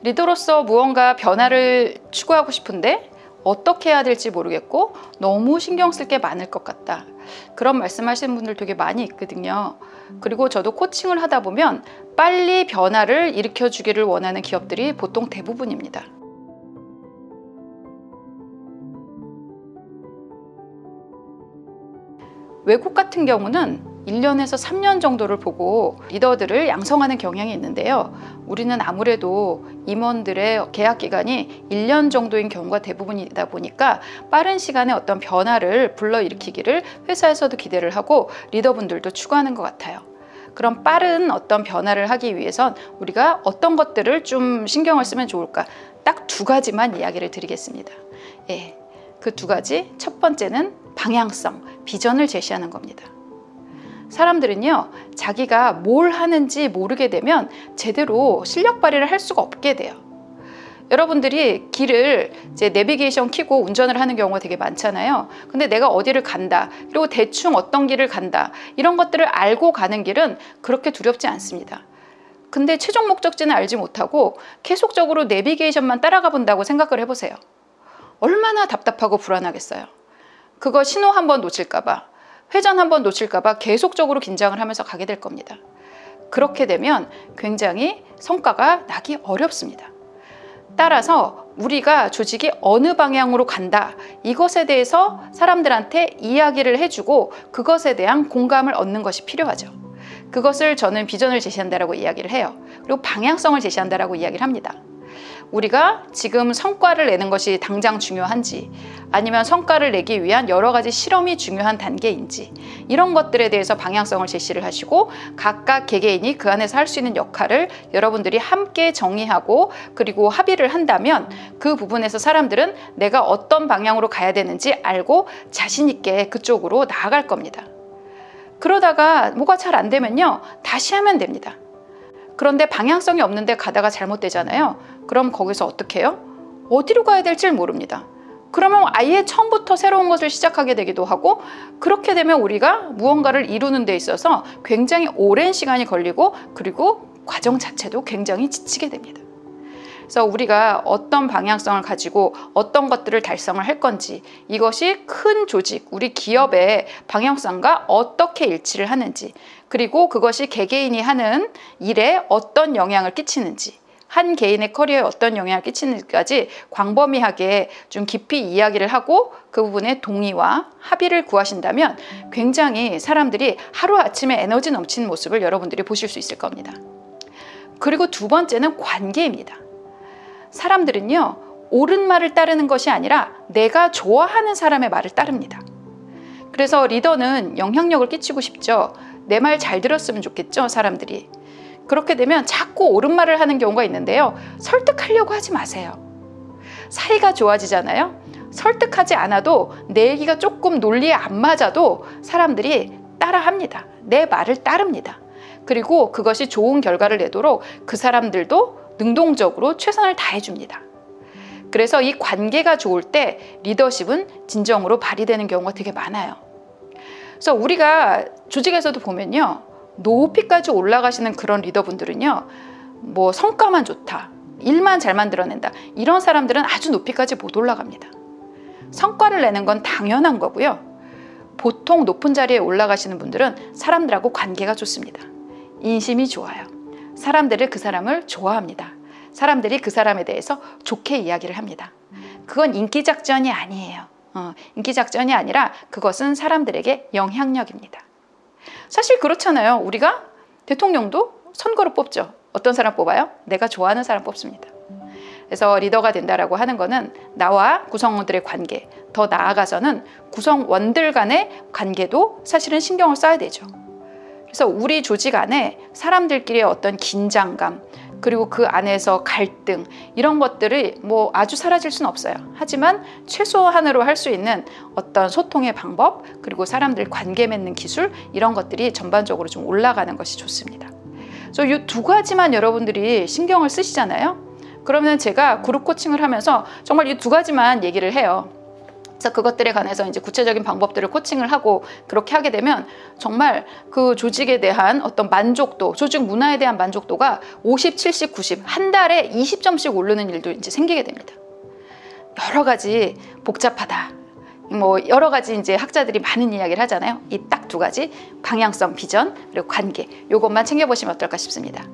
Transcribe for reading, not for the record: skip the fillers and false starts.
리더로서 무언가 변화를 추구하고 싶은데 어떻게 해야 될지 모르겠고 너무 신경 쓸 게 많을 것 같다. 그런 말씀하시는 분들 되게 많이 있거든요. 그리고 저도 코칭을 하다 보면 빨리 변화를 일으켜 주기를 원하는 기업들이 보통 대부분입니다. 외국 같은 경우는 1년에서 3년 정도를 보고 리더들을 양성하는 경향이 있는데요. 우리는 아무래도 임원들의 계약 기간이 1년 정도인 경우가 대부분이다 보니까 빠른 시간에 어떤 변화를 불러일으키기를 회사에서도 기대를 하고 리더분들도 추구하는 것 같아요. 그럼 빠른 어떤 변화를 하기 위해선 우리가 어떤 것들을 좀 신경을 쓰면 좋을까? 딱 두 가지만 이야기를 드리겠습니다. 그 두 가지, 첫 번째는 방향성, 비전을 제시하는 겁니다. 사람들은요, 자기가 뭘 하는지 모르게 되면 제대로 실력 발휘를 할 수가 없게 돼요. 여러분들이 길을 이제 내비게이션 켜고 운전을 하는 경우가 되게 많잖아요. 근데 내가 어디를 간다, 그리고 대충 어떤 길을 간다, 이런 것들을 알고 가는 길은 그렇게 두렵지 않습니다. 근데 최종 목적지는 알지 못하고 계속적으로 내비게이션만 따라가 본다고 생각을 해보세요. 얼마나 답답하고 불안하겠어요. 그거 신호 한번 놓칠까봐, 회전 한번 놓칠까봐 계속적으로 긴장을 하면서 가게 될 겁니다. 그렇게 되면 굉장히 성과가 나기 어렵습니다. 따라서 우리가 조직이 어느 방향으로 간다, 이것에 대해서 사람들한테 이야기를 해주고 그것에 대한 공감을 얻는 것이 필요하죠. 그것을 저는 비전을 제시한다라고 이야기를 해요. 그리고 방향성을 제시한다라고 이야기를 합니다. 우리가 지금 성과를 내는 것이 당장 중요한지, 아니면 성과를 내기 위한 여러 가지 실험이 중요한 단계인지, 이런 것들에 대해서 방향성을 제시를 하시고 각각 개개인이 그 안에서 할 수 있는 역할을 여러분들이 함께 정의하고 그리고 합의를 한다면 그 부분에서 사람들은 내가 어떤 방향으로 가야 되는지 알고 자신 있게 그쪽으로 나아갈 겁니다. 그러다가 뭐가 잘 안 되면요, 다시 하면 됩니다. 그런데 방향성이 없는데 가다가 잘못되잖아요. 그럼 거기서 어떻게 해요? 어디로 가야 될지 모릅니다. 그러면 아예 처음부터 새로운 것을 시작하게 되기도 하고, 그렇게 되면 우리가 무언가를 이루는 데 있어서 굉장히 오랜 시간이 걸리고 그리고 과정 자체도 굉장히 지치게 됩니다. 그래서 우리가 어떤 방향성을 가지고 어떤 것들을 달성을 할 건지, 이것이 큰 조직, 우리 기업의 방향성과 어떻게 일치를 하는지, 그리고 그것이 개개인이 하는 일에 어떤 영향을 끼치는지, 한 개인의 커리어에 어떤 영향을 끼치는지까지 광범위하게 좀 깊이 이야기를 하고 그 부분에 동의와 합의를 구하신다면 굉장히 사람들이 하루아침에 에너지 넘치는 모습을 여러분들이 보실 수 있을 겁니다. 그리고 두 번째는 관계입니다. 사람들은요, 옳은 말을 따르는 것이 아니라 내가 좋아하는 사람의 말을 따릅니다. 그래서 리더는 영향력을 끼치고 싶죠. 내 말 잘 들었으면 좋겠죠, 사람들이. 그렇게 되면 자꾸 옳은 말을 하는 경우가 있는데요, 설득하려고 하지 마세요. 사이가 좋아지잖아요. 설득하지 않아도 내 얘기가 조금 논리에 안 맞아도 사람들이 따라합니다. 내 말을 따릅니다. 그리고 그것이 좋은 결과를 내도록 그 사람들도 능동적으로 최선을 다해줍니다. 그래서 이 관계가 좋을 때 리더십은 진정으로 발휘되는 경우가 되게 많아요. 그래서 우리가 조직에서도 보면요, 높이까지 올라가시는 그런 리더분들은요, 뭐 성과만 좋다, 일만 잘 만들어낸다, 이런 사람들은 아주 높이까지 못 올라갑니다. 성과를 내는 건 당연한 거고요. 보통 높은 자리에 올라가시는 분들은 사람들하고 관계가 좋습니다. 인심이 좋아요. 사람들을 그 사람을 좋아합니다. 사람들이 그 사람에 대해서 좋게 이야기를 합니다. 그건 인기작전이 아니에요. 인기작전이 아니라 그것은 사람들에게 영향력입니다. 사실 그렇잖아요. 우리가 대통령도 선거로 뽑죠. 어떤 사람 뽑아요? 내가 좋아하는 사람 뽑습니다. 그래서 리더가 된다라고 하는 거는 나와 구성원들의 관계, 더 나아가서는 구성원들 간의 관계도 사실은 신경을 써야 되죠. 그래서 우리 조직 안에 사람들끼리의 어떤 긴장감, 그리고 그 안에서 갈등, 이런 것들이 뭐 아주 사라질 수는 없어요. 하지만 최소한으로 할 수 있는 어떤 소통의 방법, 그리고 사람들 관계 맺는 기술, 이런 것들이 전반적으로 좀 올라가는 것이 좋습니다. 그래서 이 두 가지만 여러분들이 신경을 쓰시잖아요. 그러면 제가 그룹 코칭을 하면서 정말 이 두 가지만 얘기를 해요. 그래서 그것들에 관해서 이제 구체적인 방법들을 코칭을 하고 그렇게 하게 되면 정말 그 조직에 대한 어떤 만족도, 조직 문화에 대한 만족도가 50, 70, 90, 한 달에 20점씩 오르는 일도 이제 생기게 됩니다. 여러 가지 복잡하다. 뭐 여러 가지 이제 학자들이 많은 이야기를 하잖아요. 이 딱 두 가지, 방향성, 비전, 그리고 관계, 요것만 챙겨보시면 어떨까 싶습니다.